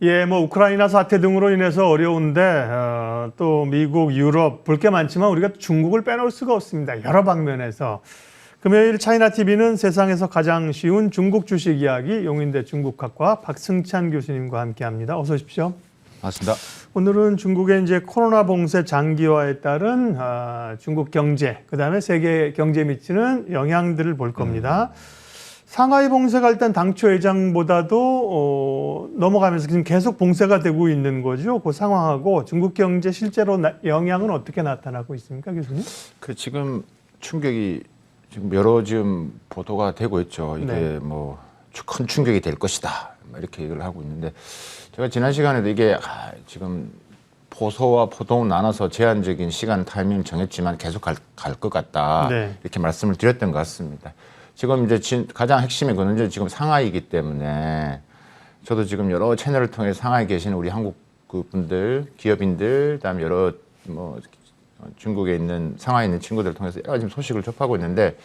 예, 뭐 우크라이나 사태 등으로 인해서 어려운데 또 미국, 유럽 볼 게 많지만 우리가 중국을 빼놓을 수가 없습니다. 여러 방면에서. 금요일 차이나TV는 세상에서 가장 쉬운 중국 주식 이야기 용인대 중국학과 박승찬 교수님과 함께합니다. 어서 오십시오. 맞습니다. 오늘은 중국의 이제 코로나 봉쇄 장기화에 따른 중국 경제, 그다음에 세계 경제에 미치는 영향들을 볼 겁니다. 상하이 봉쇄가 일단 당초 예상보다도 넘어가면서 지금 계속 봉쇄가 되고 있는 거죠. 그 상황하고 중국 경제 실제로 영향은 어떻게 나타나고 있습니까, 교수님? 지금 충격이 지금 여러 보도가 되고 있죠. 이게 네. 뭐 큰 충격이 될 것이다. 이렇게 얘기를 하고 있는데 제가 지난 시간에도 이게 지금 포소와 포동 나눠서 제한적인 시간 타이밍을 정했지만 계속 갈 것 같다. 네. 이렇게 말씀을 드렸던 것 같습니다. 지금 이제 가장 핵심의 거는 지금 상하이이기 때문에 저도 지금 여러 채널을 통해 상하이에 계시는 우리 한국 분들, 기업인들, 그다음에 여러 뭐 중국에 있는 상하이에 있는 친구들을 통해서 여러 지금 소식을 접하고 있는데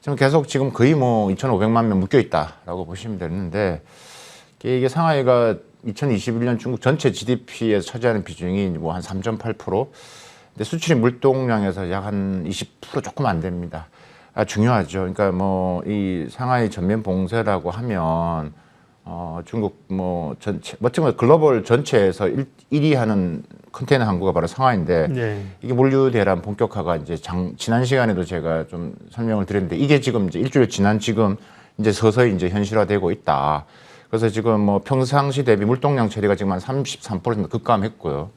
지금 계속 지금 거의 뭐 2,500만 명 묶여 있다라고 보시면 되는데 이게 상하이가 2021년 중국 전체 GDP에서 차지하는 비중이 뭐 한 3.8%, 근데 수출입 물동량에서 약 한 20% 조금 안 됩니다. 중요하죠. 그러니까 뭐 이 상하이 전면 봉쇄라고 하면 중국 뭐 전체 멋진 글로벌 전체에서 1위 하는 컨테이너 항구가 바로 상하이인데 네. 이게 물류 대란 본격화가 이제 지난 시간에도 제가 좀 설명을 드렸는데 이게 지금 이제 일주일 지난 지금 이제 서서히 이제 현실화되고 있다. 그래서 지금 뭐 평상시 대비 물동량 처리가 지금 한 33% 정도 급감했고요.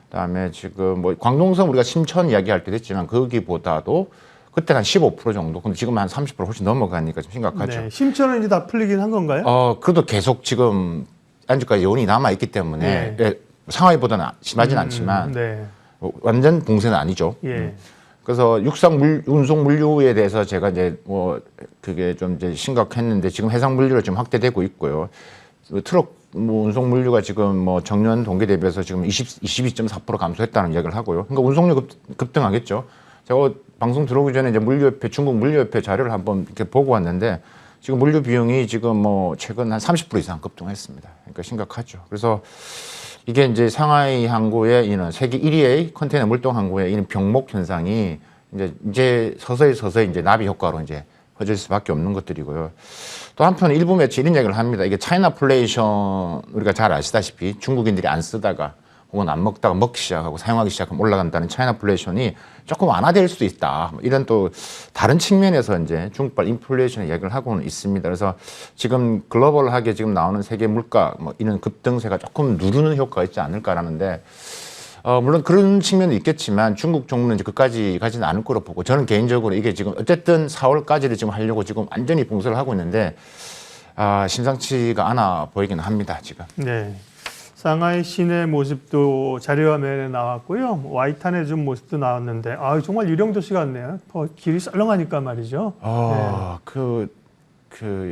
그다음에 지금 뭐 광동성 우리가 심천 이야기할 때 됐지만 거기보다도 그때 한 15% 정도. 근데 지금 한 30% 훨씬 넘어가니까 좀 심각하죠. 네. 심천은 이제 다 풀리긴 한 건가요? 그래도 계속 지금 아직까지 요인이 남아 있기 때문에 예, 상하이보다는 심하진 않지만 네. 완전 봉쇄는 아니죠. 예. 그래서 육상 운송 물류에 대해서 제가 이제 뭐 그게 좀 이제 심각했는데 지금 해상 물류로 지금 확대되고 있고요. 트럭 뭐 운송 물류가 지금 뭐 정년 동기 대비해서 지금 22.4% 감소했다는 이야기를 하고요. 그러니까 운송료 급등하겠죠. 제가 방송 들어오기 전에 이제 중국 물류협회 자료를 한번 이렇게 보고 왔는데 지금 물류 비용이 지금 뭐 최근 한 30% 이상 급등했습니다. 그러니까 심각하죠. 그래서 이게 이제 상하이 항구에 있는 세계 1위의 컨테이너 물동 항구에 있는 병목 현상이 이제 서서히 이제 나비 효과로 이제 퍼질 수밖에 없는 것들이고요. 또 한편 일부 매체 이런 얘기를 합니다. 이게 차이나플레이션 우리가 잘 아시다시피 중국인들이 안 쓰다가 혹은 안 먹다가 먹기 시작하고 사용하기 시작하면 올라간다는 차이나플레이션이 조금 완화될 수도 있다. 이런 또 다른 측면에서 이제 중국발 인플레이션을 이야기를 하고는 있습니다. 그래서 지금 글로벌하게 지금 나오는 세계 물가 뭐 이런 급등세가 조금 누르는 효과가 있지 않을까라는데 물론 그런 측면도 있겠지만 중국 정부는 이제 그까지 가지는 않을 거로 보고 저는 개인적으로 이게 지금 어쨌든 4월까지를 지금 하려고 지금 완전히 봉쇄를 하고 있는데 심상치가 않아 보이긴 합니다 지금. 네. 상하이 시내 모습도 자료화면에 나왔고요. 와이탄의 좀 모습도 나왔는데, 정말 유령 도시 같네요. 길이 썰렁하니까 말이죠.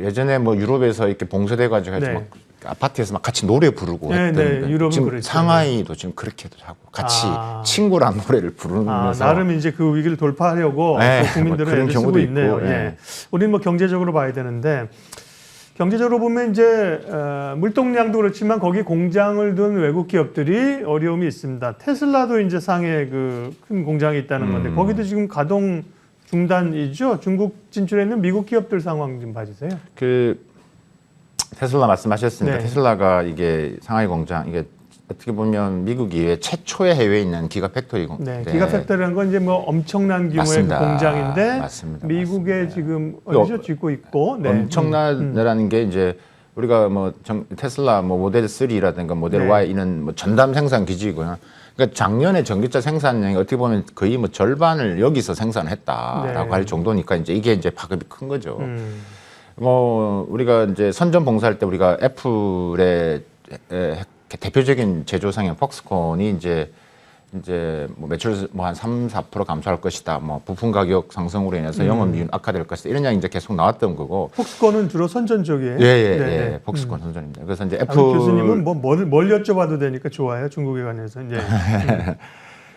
예전에 뭐 유럽에서 이렇게 봉쇄돼가지고 해서 네. 막 아파트에서 막 같이 노래 부르고 네, 했던 네, 유럽은 지금 그렇죠. 상하이도 지금 그렇게도 하고 같이 친구란 노래를 부르면서 나름 이제 그 위기를 돌파하려고 네, 국민들은 그런 애를 쓰고 경우도 있네요. 있고, 예. 네. 우리는 뭐 경제적으로 봐야 되는데 경제적으로 보면 이제 물동량도 그렇지만 거기 공장을 둔 외국 기업들이 어려움이 있습니다. 테슬라도 이제 상해 그 큰 공장이 있다는 건데 거기도 지금 가동 중단이죠. 중국 진출해 있는 미국 기업들 상황 좀 봐주세요. 테슬라 말씀하셨으니까 네. 테슬라가 이게 상하이 공장 이게 어떻게 보면 미국 이외에 최초의 해외에 있는 기가팩토리 네, 기가팩토리라는 건 이제 뭐 엄청난 규모의 맞습니다. 그 공장인데 맞습니다. 미국에 맞습니다. 지금 어디서 짓고 있고 엄청나다는 게 이제 우리가 뭐 테슬라 뭐 모델 3라든가 모델 네. Y 이는 뭐 전담 생산 기지고요. 그러니까 작년에 전기차 생산량이 어떻게 보면 거의 뭐 절반을 여기서 생산했다라고 네. 할 정도니까 이게 이제 파급이 큰 거죠. 뭐 우리가 이제 선전 봉사할 때 우리가 애플의 대표적인 제조상인 폭스콘이 이제 뭐 매출 뭐 한 3-4% 감소할 것이다. 뭐 부품 가격 상승으로 인해서 영업이익 악화될 것이다. 이런 이야기 이제 계속 나왔던 거고. 폭스콘은 주로 선전 쪽이에요. 예. 폭스콘 선전입니다. 그래서 이제 애플 교수님은 뭘 여쭤봐도 되니까 좋아요. 중국에 관해서. 예.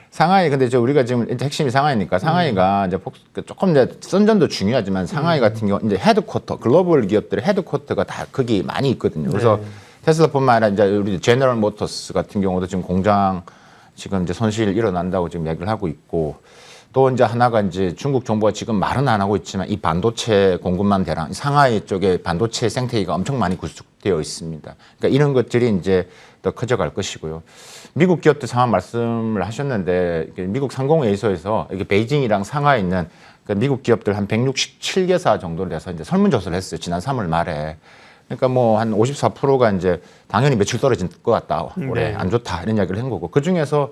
상하이 근데 우리가 지금 핵심이 상하이니까 상하이가 이제 조금 이제 선전도 중요하지만 상하이 같은 경우 이제 헤드쿼터 글로벌 기업들의 헤드쿼터가 다 거기 많이 있거든요. 그래서 테슬라뿐만 아니라 이제 우리 제너럴 모터스 같은 경우도 지금 공장 지금 이제 손실 일어난다고 지금 얘기를 하고 있고 또 이제 하나가 이제 중국 정부가 지금 말은 안 하고 있지만 이 반도체 공급망 대랑 상하이 쪽에 반도체 생태계가 엄청 많이 구축되어 있습니다. 그러니까 이런 것들이 이제 더 커져갈 것이고요. 미국 기업들 상황 말씀을 하셨는데 미국 상공회의소에서 이게 베이징이랑 상하이에 있는 미국 기업들 한 167개사 정도 돼서 이제 설문조사를 했어요. 지난 3월 말에. 그러니까 뭐 한 54%가 이제 당연히 매출 떨어진 것 같다. 올해 안 좋다. 이런 이야기를 한 거고. 그 중에서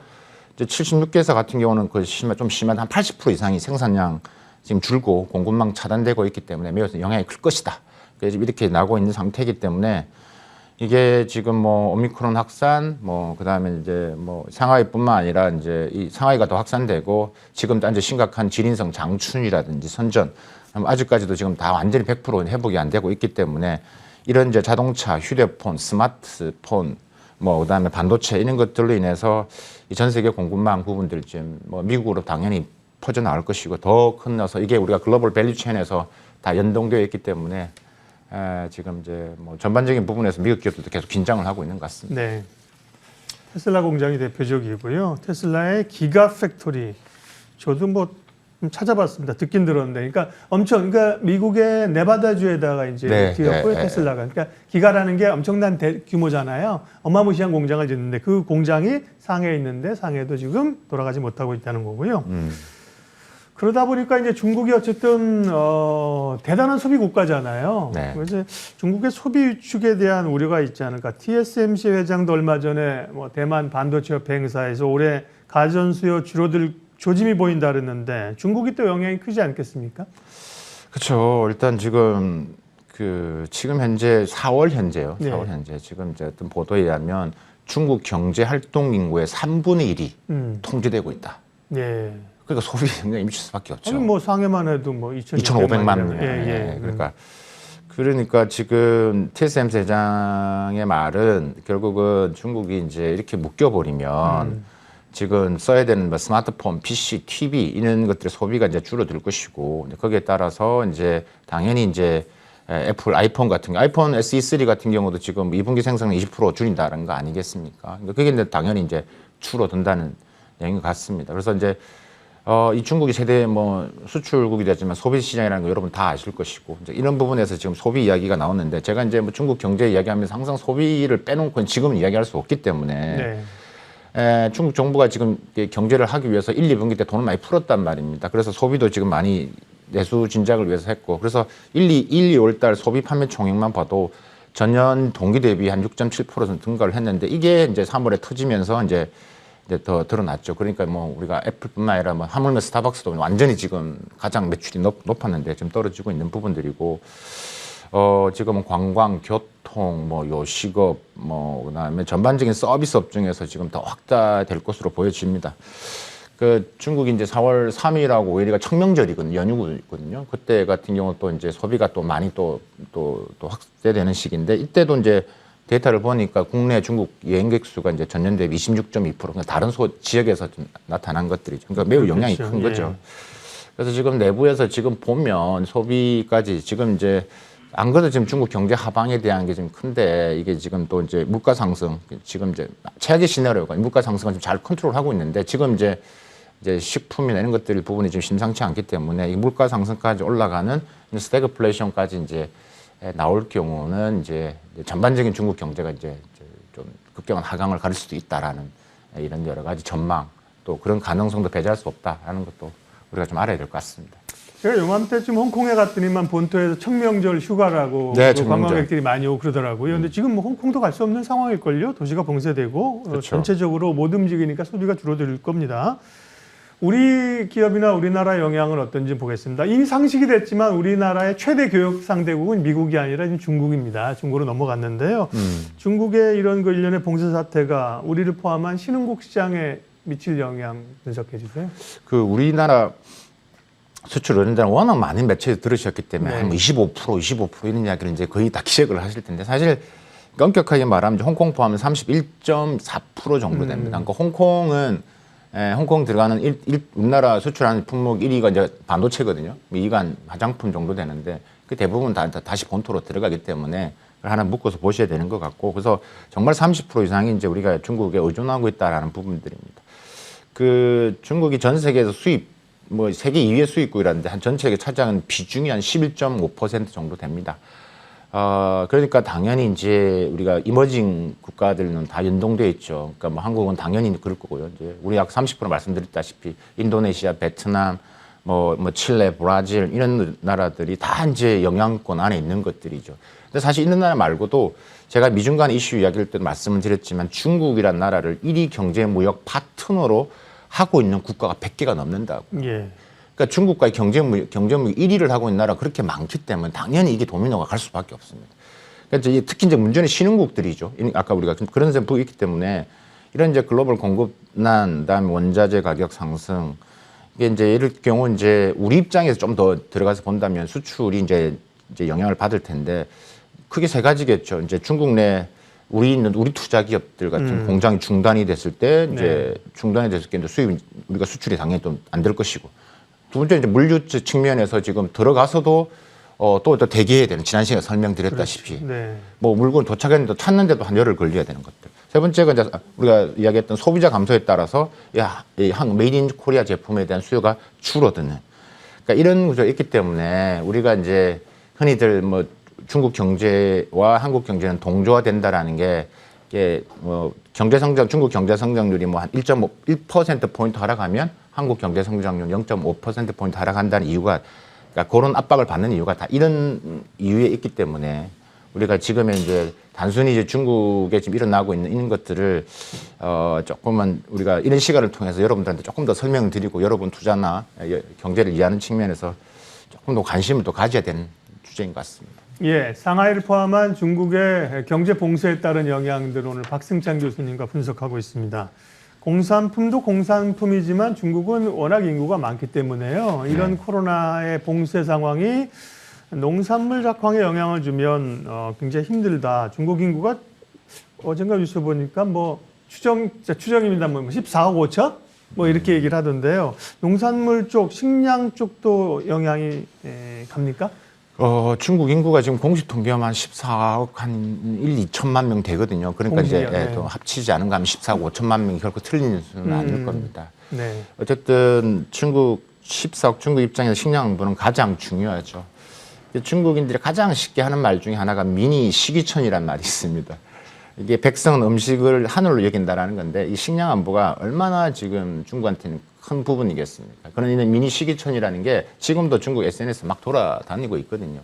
이제 76개사 같은 경우는 좀 심한 한 80% 이상이 생산량 지금 줄고 공급망 차단되고 있기 때문에 매우 영향이 클 것이다. 그래서 이렇게 나오고 있는 상태이기 때문에 이게 지금 뭐 오미크론 확산, 뭐 그다음에 이제 뭐 상하이뿐만 아니라 이제 이 상하이가 더 확산되고 지금 현재 심각한 지린성 장춘이라든지 선전 아직까지도 지금 다 완전히 100% 회복이 안 되고 있기 때문에 이런 이제 자동차, 휴대폰, 스마트폰, 뭐 그다음에 반도체 이런 것들로 인해서 이 전 세계 공급망 부분들 지금 뭐 미국으로 당연히 퍼져 나올 것이고 더 큰어서 이게 우리가 글로벌 밸류 체인에서 다 연동되어 있기 때문에. 지금 이제 뭐 전반적인 부분에서 미국 기업들도 계속 긴장을 하고 있는 것 같습니다. 네. 테슬라 공장이 대표적이고요. 테슬라의 기가 팩토리. 저도 뭐 찾아봤습니다. 듣긴 들었는데. 그러니까 미국의 네바다주에다가 이제 지었고요. 테슬라가. 그러니까 기가라는 게 엄청난 규모잖아요. 어마무시한 공장을 짓는데 그 공장이 상해에 있는데 상해도 지금 돌아가지 못하고 있다는 거고요. 그러다 보니까 이제 중국이 어쨌든 대단한 소비 국가잖아요. 네. 그래서 중국의 소비 위축에 대한 우려가 있지 않을까. TSMC 회장도 얼마 전에 뭐 대만 반도체 협회 행사에서 올해 가전 수요 줄어들 조짐이 보인다 그랬는데 중국이 또 영향이 크지 않겠습니까? 그렇죠. 일단 지금 지금 현재 4월 현재요. 네. 4월 현재 지금 이제 어떤 보도에 의하면 중국 경제 활동 인구의 3분의 1이 통제되고 있다. 네. 그러니까 소비에 영향이 미칠 수밖에 없죠. 아니 뭐 상해만 해도 뭐 2,500만 명. 예. 그러니까 지금 TSMC 회장의 말은 결국은 중국이 이제 이렇게 묶여버리면 지금 써야 되는 뭐 스마트폰, PC, TV 이런 것들의 소비가 이제 줄어들 것이고 거기에 따라서 이제 당연히 이제 애플 아이폰 같은 거, 아이폰 SE3 같은 경우도 지금 2분기 생산을 20% 줄인다는 거 아니겠습니까? 그러니까 그게 이제 당연히 이제 줄어든다는 얘기 같습니다. 그래서 이제 이 중국이 세계 뭐 수출국이 됐지만 소비 시장이라는 거 여러분 다 아실 것이고 이제 이런 부분에서 지금 소비 이야기가 나오는데 제가 이제 뭐 중국 경제 이야기하면서 항상 소비를 빼놓고 지금은 이야기할 수 없기 때문에 중국 정부가 지금 경제를 하기 위해서 1, 2분기 때 돈을 많이 풀었단 말입니다. 그래서 소비도 지금 많이 내수 진작을 위해서 했고 그래서 1, 2월 달 소비 판매 총액만 봐도 전년 동기 대비 한 6.7% 증가를 했는데 이게 이제 3월에 터지면서 이제 더 드러났죠. 그러니까 뭐 우리가 애플뿐만 아니라 뭐 하물며 스타벅스도 완전히 지금 가장 매출이 높았는데 지금 떨어지고 있는 부분들이고 지금은 관광, 교통, 뭐 요식업, 뭐 그다음에 전반적인 서비스업 중에서 지금 더 확대될 것으로 보여집니다. 그 중국이 이제 4월 3일하고 5일이가 청명절이거든요. 연휴거든요. 그때 같은 경우 또 이제 소비가 또 많이 또 확대되는 시기인데 이때도 이제 데이터를 보니까 국내 중국 여행객 수가 이제 전년 대비 26.2% 그러니까 다른 지역에서 좀 나타난 것들이죠. 그러니까 매우 영향이 큰 거죠. 그래서 지금 내부에서 지금 보면 소비까지 지금 이제 안 그래도 지금 중국 경제 하방에 대한 게 좀 큰데 이게 지금 또 이제 물가 상승 지금 이제 최악의 시나리오가 물가 상승을 좀 잘 컨트롤하고 있는데 지금 이제 식품이나 이런 것들 부분이 좀 심상치 않기 때문에 이 물가 상승까지 올라가는 스태그플레이션까지 이제 나올 경우는 이제 전반적인 중국 경제가 이제 좀 급격한 하강을 가릴 수도 있다라는 이런 여러 가지 전망 또 그런 가능성도 배제할 수 없다라는 것도 우리가 좀 알아야 될 것 같습니다. 제가 요맘때쯤 홍콩에 갔더니만 본토에서 청명절 휴가라고 관광객들이 많이 오고 그러더라고요. 근데 지금 뭐 홍콩도 갈 수 없는 상황일걸요. 도시가 봉쇄되고 그렇죠. 전체적으로 못 움직이니까 소비가 줄어들 겁니다. 우리 기업이나 우리나라 영향은 어떤지 보겠습니다. 이미 상식이 됐지만 우리나라의 최대 교역 상대국은 미국이 아니라 지금 중국입니다. 중국으로 넘어갔는데요. 중국의 이런 그 일련의 봉쇄 사태가 우리를 포함한 신흥국 시장에 미칠 영향 분석해 주세요. 그 우리나라 수출 어린다는 워낙 많은 매체에서 들으셨기 때문에 한 25% 이런 이야기를 이제 거의 다 기억을 하실 텐데 사실 엄격하게 말하면 홍콩 포함은 31.4% 정도 됩니다. 그러니까 홍콩은 홍콩 들어가는 우리나라 수출하는 품목 1위가 이제 반도체거든요. 2위가 화장품 정도 되는데 그 대부분 다시 본토로 들어가기 때문에 하나 묶어서 보셔야 되는 것 같고, 그래서 정말 30% 이상이 이제 우리가 중국에 의존하고 있다라는 부분들입니다. 그 중국이 전 세계에서 수입 뭐 세계 2위 수입국이라는데 한 전체에 차지하는 비중이 한 11.5% 정도 됩니다. 그러니까 당연히 이제 우리가 이머징 국가들은 다 연동돼 있죠. 그러니까 뭐 한국은 당연히 그럴 거고요. 이제 우리 약 30% 말씀드렸다시피 인도네시아, 베트남, 뭐 칠레, 브라질 이런 나라들이 다 이제 영향권 안에 있는 것들이죠. 근데 사실 이런 나라 말고도 제가 미중 간 이슈 이야기할 때도 말씀을 드렸지만 중국이란 나라를 1위 경제 무역 파트너로 하고 있는 국가가 100개가 넘는다고. 예. 그러니까 중국과의 경제무역 1위를 하고 있는 나라가 그렇게 많기 때문에 당연히 이게 도미노가 갈 수밖에 없습니다. 그러니까 이제 특히 이제 문제는 신흥국들이죠. 아까 우리가 그런 점이 있기 때문에 이런 이제 글로벌 공급난, 그다음에 원자재 가격 상승, 이게 이제 이럴 경우 이제 우리 입장에서 좀 더 들어가서 본다면 수출이 이제 영향을 받을 텐데 크게 세 가지겠죠. 이제 중국 내 우리 투자 기업들 같은 공장이 중단이 됐을 때 이제 중단이 됐을 때 이제 수입 우리가 수출이 당연히 또 안 될 것이고, 두 번째 이제 물류 측면에서 지금 들어가서도 또 대기해야 되는, 지난 시간에 설명드렸다시피 뭐 물건 도착했는데 찾는데도 한 열흘 걸려야 되는 것들. 세 번째가 이제 우리가 이야기했던 소비자 감소에 따라서 메이드 인 코리아 제품에 대한 수요가 줄어드는, 그러니까 이런 구조가 있기 때문에 우리가 이제 흔히들 뭐 중국 경제와 한국 경제는 동조화된다라는 게 이게 뭐 경제 성장, 중국 경제 성장률이 뭐 한 1.1% 포인트 하락하면 한국 경제 성장률 0.5% 포인트 하락한다는 이유가, 그러니까 그런 압박을 받는 이유가 다 이런 이유에 있기 때문에 우리가 지금의 이제 단순히 이제 중국에 지금 일어나고 있는 것들을 조금만 우리가 이런 시간을 통해서 여러분들한테 조금 더 설명을 드리고 여러분 투자나 경제를 이해하는 측면에서 조금 더 관심을 또 가져야 되는 주제인 것 같습니다. 예, 상하이를 포함한 중국의 경제 봉쇄에 따른 영향들을 오늘 박승찬 교수님과 분석하고 있습니다. 공산품도 공산품이지만 중국은 워낙 인구가 많기 때문에요. 이런 코로나의 봉쇄 상황이 농산물 작황에 영향을 주면 굉장히 힘들다. 중국 인구가 어젠가 뉴스 보니까 뭐 추정입니다. 뭐 14억 5천? 뭐 이렇게 얘기를 하던데요. 농산물 쪽, 식량 쪽도 영향이 갑니까? 중국 인구가 지금 공식 통계하면 한 14억 한 1, 2천만 명 되거든요. 그러니까 이제 또 합치지 않은 거 하면 14억 5천만 명이 결코 틀린 수는 아닐 겁니다. 네. 어쨌든 중국 14억 중국 입장에서 식량 안보는 가장 중요하죠. 중국인들이 가장 쉽게 하는 말 중에 하나가 미니 식이촌이란 말이 있습니다. 이게 백성은 음식을 하늘로 여긴다라는 건데 이 식량 안보가 얼마나 지금 중국한테는 큰 부분이겠습니까? 그런 이런 미니 식이촌이라는 게 지금도 중국 SNS 막 돌아다니고 있거든요.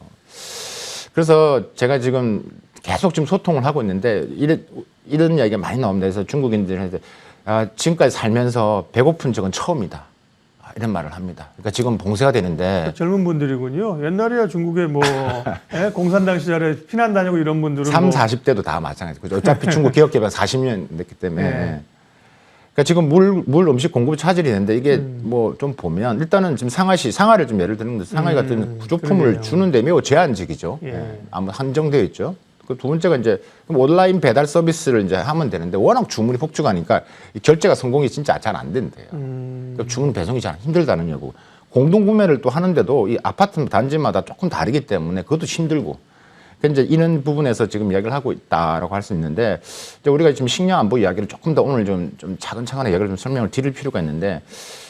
그래서 제가 지금 계속 지금 소통을 하고 있는데 이런 이야기가 많이 나옵니다. 그래서 중국인들한테 지금까지 살면서 배고픈 적은 처음이다. 이런 말을 합니다. 그러니까 지금 봉쇄가 되는데 젊은 분들이군요. 옛날에야 중국에 뭐 공산당 시절에 피난 다니고 이런 분들은 30, 40대도 다 마찬가지죠. 어차피 중국 개혁 개방 40년 됐기 때문에. 그러니까 지금 물 음식 공급 차질이 있는데 이게 뭐 좀 보면 일단은 지금 상하를 좀 예를 들면 상하이 같은 구조품을 주는데 매우 제한적이죠. 아무 한정되어 있죠. 그 두 번째가 이제 온라인 배달 서비스를 이제 하면 되는데 워낙 주문이 폭증하니까 결제가 성공이 진짜 잘 안 된대요. 그러니까 주문 배송이 잘 힘들다는 거고, 공동 구매를 또 하는데도 이 아파트 단지마다 조금 다르기 때문에 그것도 힘들고. 그러니까 이제 이런 부분에서 지금 이야기를 하고 있다라고 할 수 있는데, 이제 우리가 지금 식량 안보 이야기를 조금 더 오늘 좀 차근차근 이야기를 좀 설명을 드릴 필요가 있는데,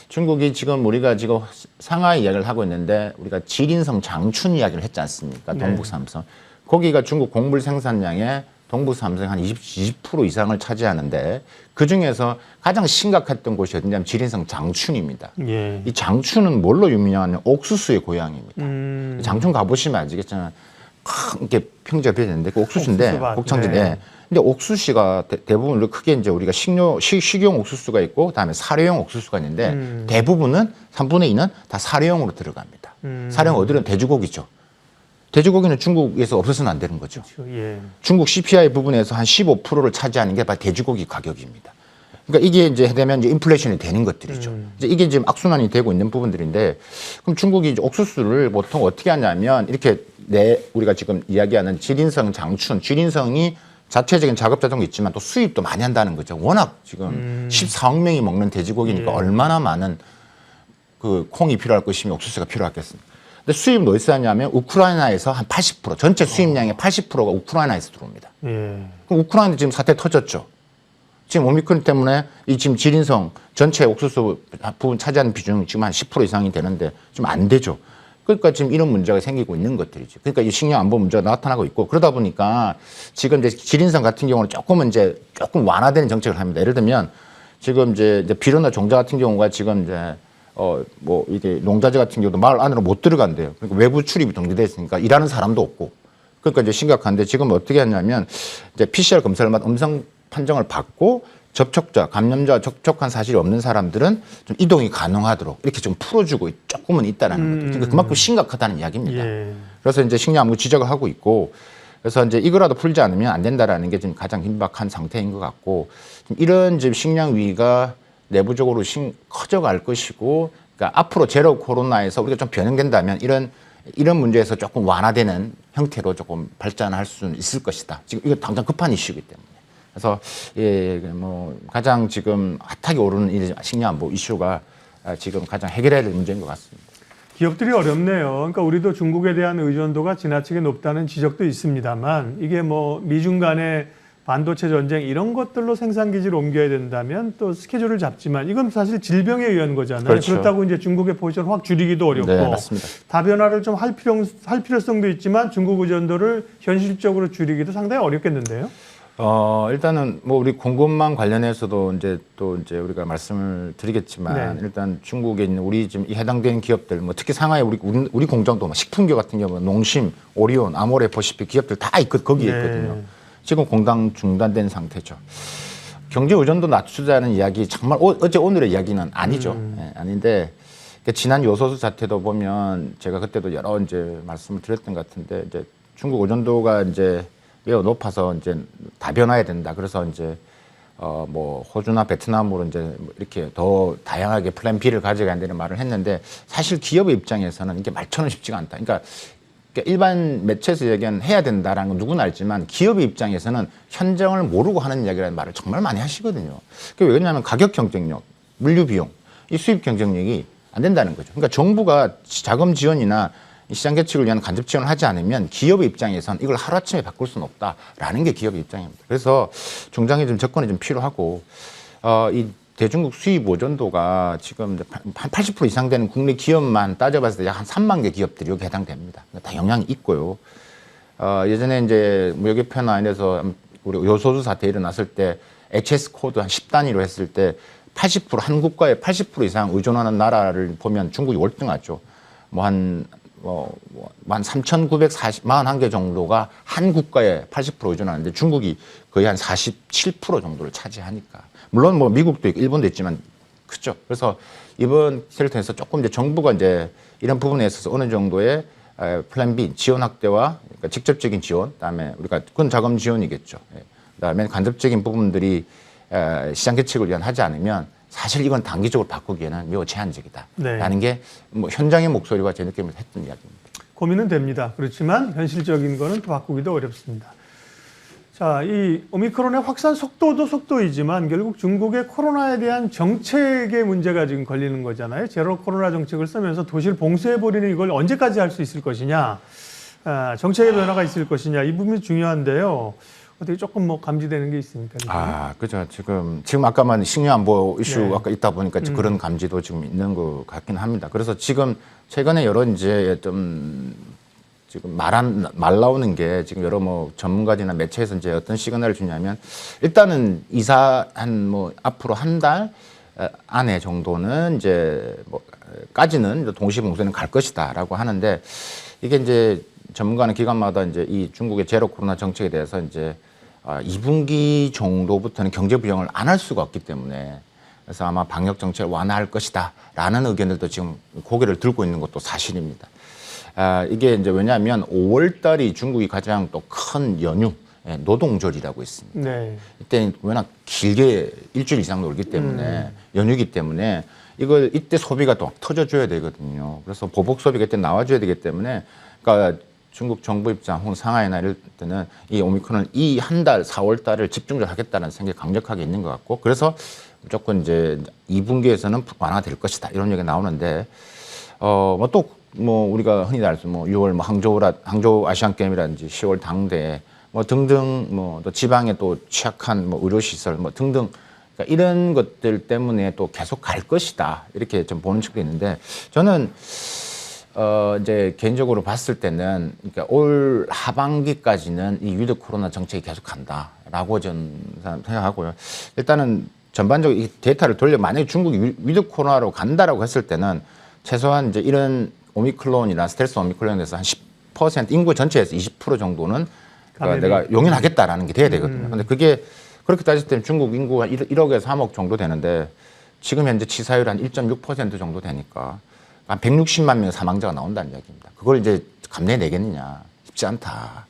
중국이 지금 우리가 지금 상하이 이야기를 하고 있는데 우리가 지린성 장춘 이야기를 했지 않습니까? 동북 삼성. 거기가 중국 곡물 생산량의 동북 삼성 한 20% 이상을 차지하는데 그 중에서 가장 심각했던 곳이 어디냐면 지린성 장춘입니다. 이 장춘은 뭘로 유명하냐면 옥수수의 고향입니다. 장춘 가보시면 아시겠지만 이렇게 평지가 펴졌는데 그 옥수수인데 곡창지인데 근데 옥수수가 대부분 크게 이제 우리가 식용 옥수수가 있고 그다음에 사료용 옥수수가 있는데 대부분은 3분의 2는 다 사료용으로 들어갑니다. 사료용 어디는 돼지고기죠. 돼지고기는 중국에서 없어서는 안 되는 거죠. 그렇죠. 중국 CPI 부분에서 한 15%를 차지하는 게 바로 돼지고기 가격입니다. 그러니까 이게 이제 되면 이제 인플레이션이 되는 것들이죠. 이제 이게 지금 악순환이 되고 있는 부분들인데, 그럼 중국이 이제 옥수수를 보통 어떻게 하냐면 이렇게 우리가 지금 이야기하는 지린성 장춘, 지린성이 자체적인 자급자족이 있지만 또 수입도 많이 한다는 거죠. 워낙 지금 14억 명이 먹는 돼지고기니까 얼마나 많은 그 콩이 필요할 것이며 옥수수가 필요하겠습니까? 근데 수입은 어디서 하냐면 우크라이나에서 한 80%, 전체 수입량의 80%가 우크라이나에서 들어옵니다. 예. 그럼 우크라이나 지금 사태 터졌죠. 지금 오미크론 때문에 이 지금 지린성 전체 옥수수 부분 차지하는 비중이 지금 한 10% 이상이 되는데 좀 안 되죠. 그러니까 지금 이런 문제가 생기고 있는 것들이죠. 그러니까 이 식량 안보 문제가 나타나고 있고 그러다 보니까 지금 이제 지린성 같은 경우는 조금 완화되는 정책을 합니다. 예를 들면 지금 이제 비료나 종자 같은 경우가 지금 이제 뭐 이게 농자재 같은 경우도 마을 안으로 못 들어간대요. 그러니까 외부 출입이 동기돼 있으니까 일하는 사람도 없고. 그러니까 이제 심각한데 지금 어떻게 하냐면 이제 PCR 검사를 받 음성 판정을 받고 접촉자, 감염자와 접촉한 사실이 없는 사람들은 좀 이동이 가능하도록 이렇게 좀 풀어주고 조금은 있다라는 거죠. 그러니까 그만큼 심각하다는 이야기입니다. 예. 그래서 이제 식량안보 지적을 하고 있고 그래서 이제 이거라도 풀지 않으면 안 된다라는 게 지금 가장 긴박한 상태인 것 같고 이런 지금 식량 위기가 내부적으로 커져갈 것이고 그러니까 앞으로 제로 코로나에서 우리가 좀 변형된다면 이런 문제에서 조금 완화되는 형태로 조금 발전할 수는 있을 것이다. 지금 이거 당장 급한 이슈이기 때문에. 그래서 뭐 가장 지금 핫하게 오르는 이 식량안보 이슈가 지금 가장 해결해야 될 문제인 것 같습니다. 기업들이 어렵네요. 그러니까 우리도 중국에 대한 의존도가 지나치게 높다는 지적도 있습니다만 이게 뭐 미중 간의 반도체 전쟁 이런 것들로 생산 기지를 옮겨야 된다면 또 스케줄을 잡지만 이건 사실 질병에 의한 거잖아요. 그렇죠. 그렇다고 이제 중국의 포지션을 확 줄이기도 어렵고 네, 맞습니다. 다변화를 좀 할 필요성도 있지만 중국 의존도를 현실적으로 줄이기도 상당히 어렵겠는데요. 일단은 뭐 우리 공급망 관련해서도 이제 우리가 말씀을 드리겠지만 네. 일단 중국에 있는 우리 지금 이 해당되는 기업들 뭐 특히 상하이 우리 공장도 식품기업 같은 경우는 농심, 오리온, 아모레, 퍼시픽 기업들 다 거기에 네. 있거든요. 지금 공장 중단된 상태죠. 경제 의존도 낮추자는 이야기 정말 어제 오늘의 이야기는 아니죠. 네, 아닌데 지난 요소수 사태도 보면 제가 그때도 여러 이제 말씀을 드렸던 것 같은데 이제 중국 의존도가 이제 매우 높아서 이제 다변화해야 된다. 그래서 이제 뭐 호주나 베트남으로 이제 이렇게 더 다양하게 플랜 B를 가져가야 된다는 말을 했는데 사실 기업의 입장에서는 이게 말처럼 쉽지가 않다. 그러니까 일반 매체에서 얘기하는 해야 된다라는 건 누구나 알지만 기업의 입장에서는 현정을 모르고 하는 이야기라는 말을 정말 많이 하시거든요. 그게 왜냐하면 가격 경쟁력, 물류 비용, 이 수입 경쟁력이 안 된다는 거죠. 그러니까 정부가 자금 지원이나 시장 개척을 위한 간접 지원을 하지 않으면 기업의 입장에선 이걸 하루아침에 바꿀 수는 없다라는 게 기업의 입장입니다. 그래서 중장기 좀 접근이 좀 필요하고 이 대중국 수입 의존도가 지금 한 80% 이상 되는 국내 기업만 따져봤을 때 약 한 3만 개 기업들이 여기 해당됩니다. 다 영향이 있고요. 예전에 이제 무역협회나 이래서 우리 요소수 사태 일어났을 때 HS 코드 한 10단위로 했을 때 80% 한 국가에 80% 이상 의존하는 나라를 보면 중국이 월등하죠. 한 3,941개 정도가 한 국가에 80% 의존하는데 중국이 거의 한 47% 정도를 차지하니까. 물론 뭐 미국도 있고 일본도 있지만 그렇죠. 그래서 이번 캐릭터에서 조금 이제 정부가 이제 이런 부분에 있어서 어느 정도의 플랜 B 지원 확대와 그러니까 직접적인 지원, 그다음에 우리가 그건 자금 지원이겠죠. 그다음에 간접적인 부분들이 시장 개척을 위한 하지 않으면 사실 이건 단기적으로 바꾸기에는 매우 제한적이다라는 게 뭐 현장의 목소리와 제 느낌을 했던 이야기입니다. 고민은 됩니다. 그렇지만 현실적인 거는 또 바꾸기도 어렵습니다. 자, 이 오미크론의 확산 속도도 속도이지만 결국 중국의 코로나에 대한 정책의 문제가 지금 걸리는 거잖아요. 제로 코로나 정책을 쓰면서 도시를 봉쇄해버리는 이걸 언제까지 할 수 있을 것이냐, 정책의 변화가 있을 것이냐, 이 부분이 중요한데요. 어떻게 조금 뭐 감지되는 게 있습니까? 그죠. 지금 아까만 식량안보 이슈 아까 있다 보니까 그런 감지도 지금 있는 것 같긴 합니다. 그래서 지금 최근에 여러 이제 좀 지금 말 나오는 게 지금 여러 뭐 전문가들이나 매체에서 이제 어떤 시그널을 주냐면 일단은 앞으로 한 달 안에 정도는 이제 까지는 동시 봉쇄는 갈 것이다라고 하는데 이게 이제 전문가는 기관마다 이제 이 중국의 제로 코로나 정책에 대해서 이제 2분기 정도부터는 경제 부양을 안 할 수가 없기 때문에 그래서 아마 방역 정책을 완화할 것이다라는 의견들도 지금 고개를 들고 있는 것도 사실입니다. 이게 이제 왜냐하면 5월 달이 중국이 가장 또 큰 연휴, 노동절이라고 있습니다. 네. 이때 워낙 길게 일주일 이상 놀기 때문에 연휴기 때문에 이때 소비가 또 터져줘야 되거든요. 그래서 보복 소비가 이때 나와줘야 되기 때문에 그러니까 중국 정부 입장 혹은 상하이나 이럴 때는 이 오미크론을 이 한 달, 4월 달을 집중적으로 하겠다는 생각이 강력하게 있는 것 같고 그래서 무조건 이제 2분기에서는 완화될 것이다 이런 얘기가 나오는데 또 뭐 우리가 흔히 알수 뭐 6월 뭐 항저우 아시안 게임이라든지 10월 당대 뭐 등등 뭐 또 지방에 또 취약한 뭐 의료 시설 뭐 등등 그러니까 이런 것들 때문에 또 계속 갈 것이다 이렇게 좀 보는 측도 있는데 저는 이제 개인적으로 봤을 때는 그러니까 올 하반기까지는 이 위드 코로나 정책이 계속 간다라고 저는 생각하고요. 일단은 전반적으로 이 데이터를 돌려 만약에 중국이 위드 코로나로 간다라고 했을 때는 최소한 이제 이런 오미크론이나 스텔스 오미크론에서 한 10% 인구 전체에서 20% 정도는 그러니까 내가 용인하겠다라는 게 돼야 되거든요. 근데 그게 그렇게 따졌을 때는 중국 인구가 1억에서 3억 정도 되는데 지금 현재 치사율 한 1.6% 정도 되니까 한 160만 명 사망자가 나온다는 이야기입니다. 그걸 이제 감내내겠느냐 쉽지 않다.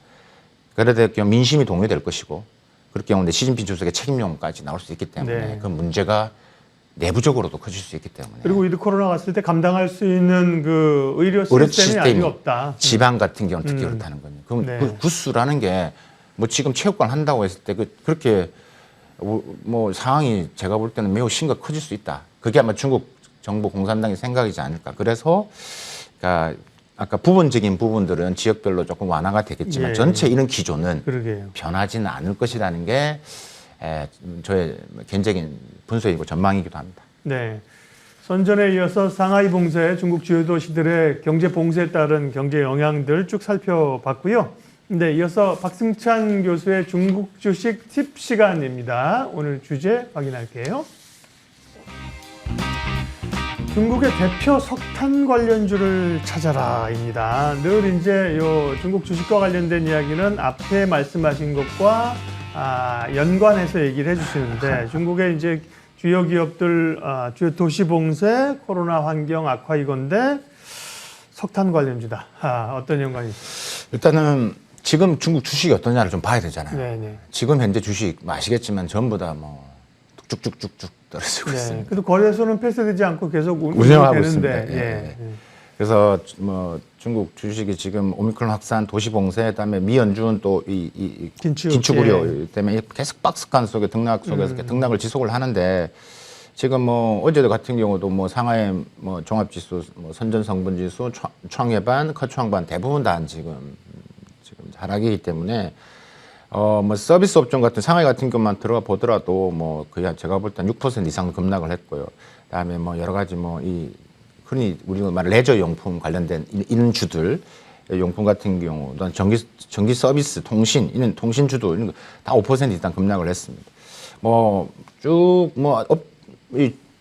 그래도 민심이 동요될 것이고 그럴 경우에 시진핑 주석의 책임론까지 나올 수 있기 때문에 네. 그 문제가 내부적으로도 커질 수 있기 때문에 그리고 위드 코로나 갔을 때 감당할 수 있는 그 의료 시스템이 아직 없다. 지방 같은 경우는 특히 그렇다는 거예요. 그럼 네. 그 구수라는 게 뭐 지금 체육관 한다고 했을 때 그렇게 뭐 상황이 제가 볼 때는 매우 심각 커질 수 있다. 그게 아마 중국 정부 공산당의 생각이지 않을까. 그래서 그러니까 아까 부분적인 부분들은 지역별로 조금 완화가 되겠지만 예. 전체 이런 기조는 그러게요. 변하지는 않을 것이라는 게 저의 개인적인 분석이고 전망이기도 합니다. 네. 선전에 이어서 상하이 봉쇄, 중국 주요 도시들의 경제 봉쇄에 따른 경제 영향들 쭉 살펴봤고요. 네, 이어서 박승찬 교수의 중국 주식 팁 시간입니다. 오늘 주제 확인할게요. 중국의 대표 석탄 관련주를 찾아라입니다. 늘 이제 요 중국 주식과 관련된 이야기는 앞에 말씀하신 것과 연관해서 얘기를 해주시는데 중국의 이제 주요 기업들 주요 도시 봉쇄, 코로나 환경 악화 이건데 석탄 관련주다. 어떤 연관이 있습니까? 일단은 지금 중국 주식이 어떠냐를 좀 봐야 되잖아요. 네네. 지금 현재 주식 아시겠지만 전부 다 뭐 쭉쭉쭉쭉 떨어지고 네. 있습니다. 그래도 거래소는 폐쇄되지 않고 계속 운영하고 되는데. 있습니다. 예. 예. 그래서 뭐 중국 주식이 지금 오미크론 확산, 도시 봉쇄, 그다음에 미연준 또 이 긴축 우려 때문에 계속 박스권 속에 등락 속에서 등락을 지속을 하는데 지금 뭐 어제도 같은 경우도 뭐 상하이 뭐 종합지수, 뭐 선전 성분 지수,创业반,科创반 대부분 다 지금 하락이기 때문에 뭐 서비스 업종 같은 상하이 같은 것만 들어가 보더라도 뭐 그냥 제가 볼 땐 6% 이상 급락을 했고요. 그다음에 뭐 여러 가지 뭐 이 흔히 우리가 말하는 레저 용품 관련된 이런 주들 용품 같은 경우, 전기 서비스, 통신 이런 통신주도 이런 거 다 5% 이상 급락을 했습니다. 뭐 쭉 뭐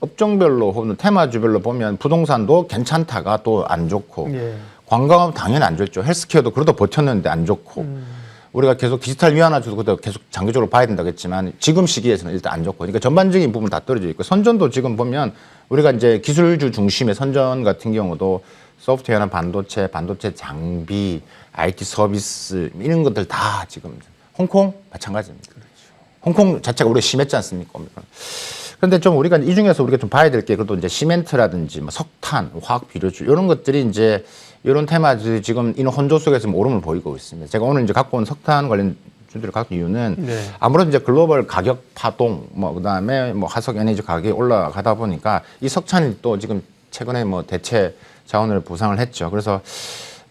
업종별로 혹은 테마주별로 보면 부동산도 괜찮다가 또 안 좋고. 예. 관광은 당연히 안 좋죠. 헬스케어도 그래도 버텼는데 안 좋고 우리가 계속 디지털 위안화주도 그래도 계속 장기적으로 봐야 된다고 했지만 지금 시기에서는 일단 안 좋고 그러니까 전반적인 부분 다 떨어져 있고 선전도 지금 보면 우리가 이제 기술주 중심의 선전 같은 경우도 소프트웨어나 반도체 장비, IT 서비스 이런 것들 다 지금 홍콩 마찬가지입니다. 그렇죠. 홍콩 자체가 우리가 심했지 않습니까? 그런데 좀 우리가 이 중에서 우리가 좀 봐야 될 게 그래도 이제 시멘트라든지 뭐 석탄, 화학 비료주 이런 것들이 이제 이런 테마들이 지금 이런 혼조 속에서 오름을 보이고 있습니다. 제가 오늘 이제 갖고 온 석탄 관련 주들을 갖고 이유는 네. 아무래도 이제 글로벌 가격 파동, 뭐 그다음에 뭐 화석 에너지 가격이 올라가다 보니까 이 석탄이 또 지금 최근에 뭐 대체 자원을 부상을 했죠. 그래서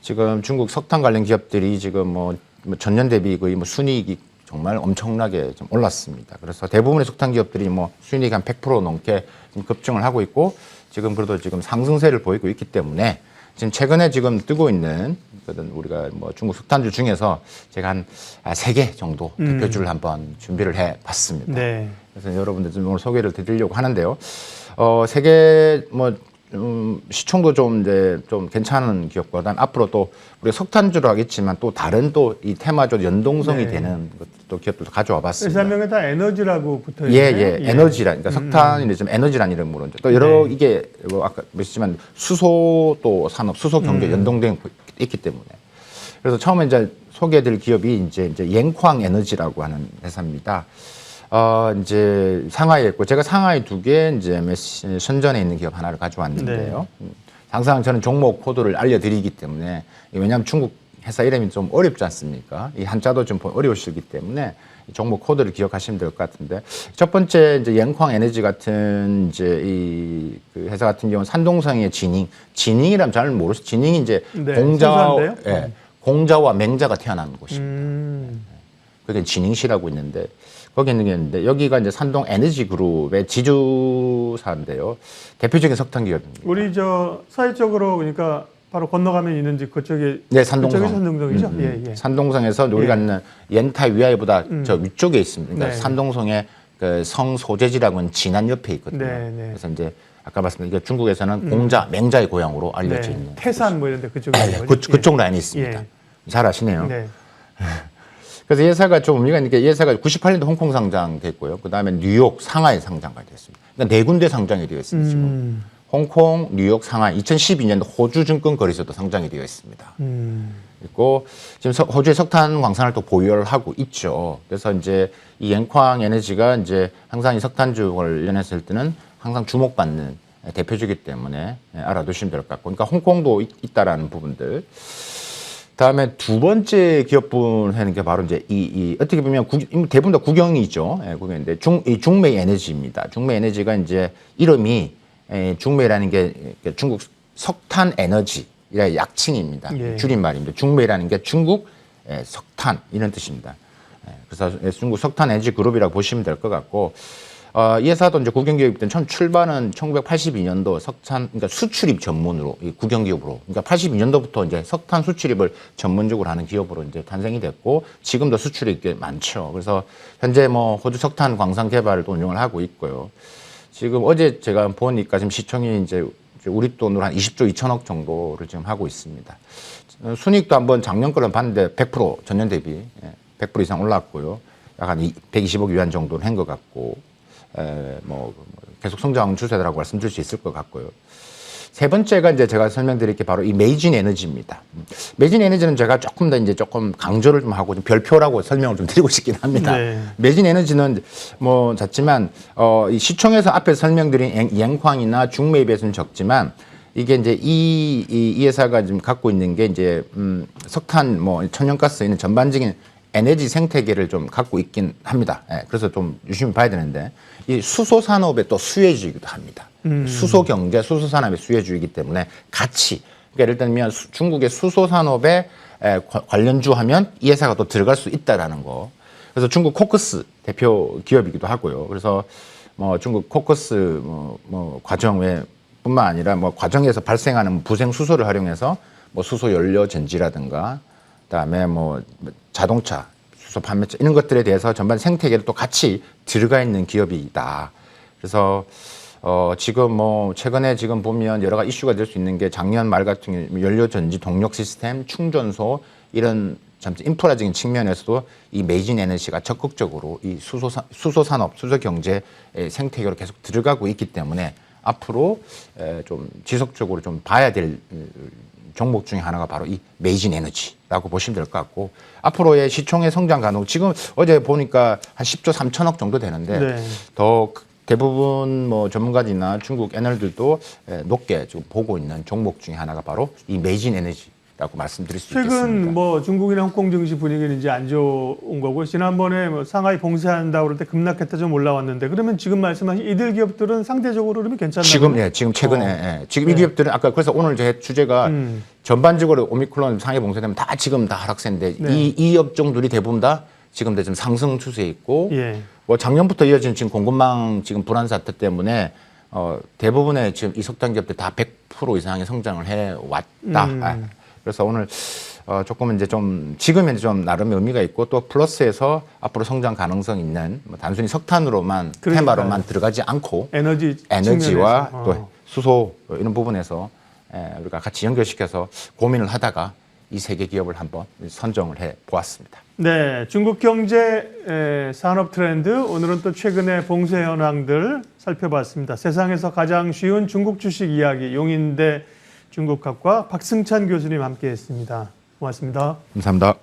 지금 중국 석탄 관련 기업들이 지금 뭐 전년 대비 거의 뭐 순이익이 정말 엄청나게 좀 올랐습니다. 그래서 대부분의 석탄 기업들이 뭐 순이익 한 100% 넘게 지금 급증을 하고 있고 지금 그래도 지금 상승세를 보이고 있기 때문에 지금 최근에 지금 뜨고 있는 우리가 뭐 중국 석탄주 중에서 제가 한 3개 정도 대표주를 한번 준비를 해봤습니다. 네. 그래서 여러분들 좀 오늘 소개를 드리려고 하는데요. 3개 뭐 시총도 좀 이제 좀 괜찮은 기업과 그다음 앞으로 또 우리가 석탄주로 하겠지만 또 다른 또 이 테마주 연동성이 네. 되는 또 기업들도 가져와 봤습니다. 설명에 다 에너지라고 붙어 예, 있네요. 예, 에너지란, 그러니까 석탄이 좀 에너지란 이름으로 또 여러 네. 이게 뭐 아까 보시지만 수소 또 산업, 수소 경제 연동된 있기 때문에 그래서 처음에 이제 소개해드릴 기업이 이제 옌쾅 에너지라고 하는 회사입니다. 이제 상하이에 있고 제가 상하이 2개 이제 선전에 있는 기업 하나를 가져왔는데요. 항상 저는 종목 코드를 알려드리기 때문에 왜냐하면 중국 회사 이름이 좀 어렵지 않습니까? 이 한자도 좀 어려우시기 때문에 이 종목 코드를 기억하시면 될 것 같은데 첫 번째 이제 영광 에너지 같은 이제 이 그 회사 같은 경우는 산동성의 진잉이라면 잘 모르시죠. 진잉이 이제 네, 공자와 공자와 맹자가 태어난 곳입니다. 그게 진잉시라고 있는데 거기 있는 게 있는데 여기가 이제 산동 에너지 그룹의 지주사인데요. 대표적인 석탄 기업입니다. 우리 저 서해 쪽으로 그러니까 바로 건너가면 있는 집 그쪽에 네, 산동성. 그쪽이 산동성이죠. 예. 산동성에서 우리가 있는 옌타 위아이보다 저 위쪽에 있습니다. 그러니까 네. 산동성의 그 성소재지라고 하는 진안 옆에 있거든요. 네. 그래서 이제 아까 말씀드린 게 중국에서는 공자, 맹자의 고향으로 알려져 네. 있는 태산 뭐 이런 데 그쪽에 네, 있는 거죠? 그쪽 라인이 있습니다. 예. 잘 아시네요. 네. 그래서 이 회사가 좀 의미가 있는 게 이 회사가 98년도 홍콩 상장됐고요. 그다음에 뉴욕, 상하이 상장가 됐습니다. 그러니까 네 군데 상장이 되어 있습니다. 지금. 홍콩, 뉴욕, 상하이 2012년도 호주 증권 거래소도 상장이 되어 있습니다. 그리고 지금 호주의 석탄 광산을 또 보유를 하고 있죠. 그래서 이제 이 옌쾅 에너지가 이제 항상 이 석탄주 관련했을 때는 항상 주목받는 대표주기 때문에 알아두시면 될 것 같고, 그러니까 홍콩도 있다라는 부분들. 다음에 두 번째 기업분 하는 게 바로 이제 이 어떻게 보면 대부분 다 국영이죠. 예, 국영인데 이 중메이 에너지입니다. 중메이 에너지가 이제 이름이 중메이라는 게 중국 석탄 에너지의 약칭입니다. 예. 줄임말입니다. 중메이라는 게 중국 석탄 이런 뜻입니다. 그래서 중국 석탄 에너지 그룹이라고 보시면 될 것 같고, 이 회사도 이제 국영기업 때 처음 출발은 1982년도 석탄, 그러니까 수출입 전문으로, 국영기업으로, 그러니까 82년도부터 이제 석탄 수출입을 전문적으로 하는 기업으로 이제 탄생이 됐고, 지금도 수출입이 꽤 많죠. 그래서 현재 뭐 호주 석탄 광산 개발을 또 운영을 하고 있고요. 지금 어제 제가 보니까 지금 시총이 이제 우리 돈으로 한 20조 2천억 정도를 지금 하고 있습니다. 순이익도 한번 작년 거를 봤는데 100% 전년 대비 100% 이상 올랐고요. 약간 120억 위안 정도는 한 것 같고, 뭐 계속 성장 추세라고 말씀드릴 수 있을 것 같고요. 세 번째가 이제 제가 설명드릴 게 바로 이 메이진 에너지입니다. 메이진 에너지는 제가 조금 강조를 좀 하고 좀 별표라고 설명을 좀 드리고 싶긴 합니다. 네. 메이진 에너지는 뭐 작지만 이 시총에서 앞에 설명드린 옌쾅이나 중메이에 비해서는 적지만 이게 이제 이 회사가 지금 갖고 있는 게 이제 석탄 뭐 천연가스 있는 전반적인 에너지 생태계를 좀 갖고 있긴 합니다. 그래서 좀 유심히 봐야 되는데 이 수소 산업의 또 수혜주이기도 합니다. 수소 경제, 수소 산업의 수혜주이기 때문에 같이, 그러니까 예를 들면 중국의 수소 산업에 관련주 하면 이 회사가 또 들어갈 수 있다라는 거. 그래서 중국 코크스 대표 기업이기도 하고요. 그래서 뭐 중국 코크스 뭐 과정 뿐만 아니라 뭐 과정에서 발생하는 부생 수소를 활용해서 뭐 수소 연료 전지라든가 그다음에 뭐 자동차, 수소 판매차 이런 것들에 대해서 전반 생태계를 또 같이 들어가 있는 기업이다. 그래서 지금 뭐 최근에 지금 보면 여러 가지 이슈가 될 수 있는 게 작년 말 같은 경우 연료 전지 동력 시스템, 충전소 이런 참 인프라적인 측면에서도 이 메이진 에너지가 적극적으로 이 수소 산업, 수소 경제 생태계로 계속 들어가고 있기 때문에 앞으로 좀 지속적으로 좀 봐야 될 종목 중에 하나가 바로 이 메이진 에너지라고 보시면 될 것 같고, 앞으로의 시총의 성장 가능, 지금 어제 보니까 한 10조 3천억 정도 되는데 네. 더 대부분 뭐 전문가들이나 중국 애널들도 높게 지금 보고 있는 종목 중에 하나가 바로 이 메이진 에너지라고 말씀드릴 수 있겠습니다. 최근 뭐 중국이나 홍콩 증시 분위기는 이제 안 좋은 거고, 지난번에 뭐 상하이 봉쇄한다고 그럴 때 급락했다 좀 올라왔는데, 그러면 지금 말씀하신 이들 기업들은 상대적으로 그러면 괜찮나요? 지금 최근에 지금 이 기업들은 아까 그래서 오늘 제 주제가 전반적으로 오미크론 상해 봉쇄되면 다 지금 다 하락세인데 이 업종들이 대부분 다 지금 지금 상승 추세에 있고, 뭐 작년부터 이어진 지금 공급망 지금 불안 사태 때문에 대부분의 지금 이 석탄 기업들 다 100% 이상의 성장을 해 왔다. 그래서 오늘 조금 이제 좀 지금은 좀 나름의 의미가 있고, 또 플러스해서 앞으로 성장 가능성 있는 뭐 단순히 석탄으로만 테마로만 들어가지 않고 에너지와 또 수소 이런 부분에서 우리가 같이 연결시켜서 고민을 하다가 이 세 개 기업을 한번 선정을 해 보았습니다. 네, 중국 경제 산업 트렌드, 오늘은 또 최근의 봉쇄 현황들 살펴봤습니다. 세상에서 가장 쉬운 중국 주식 이야기, 용인대 중국학과 박승찬 교수님 함께했습니다. 고맙습니다. 감사합니다.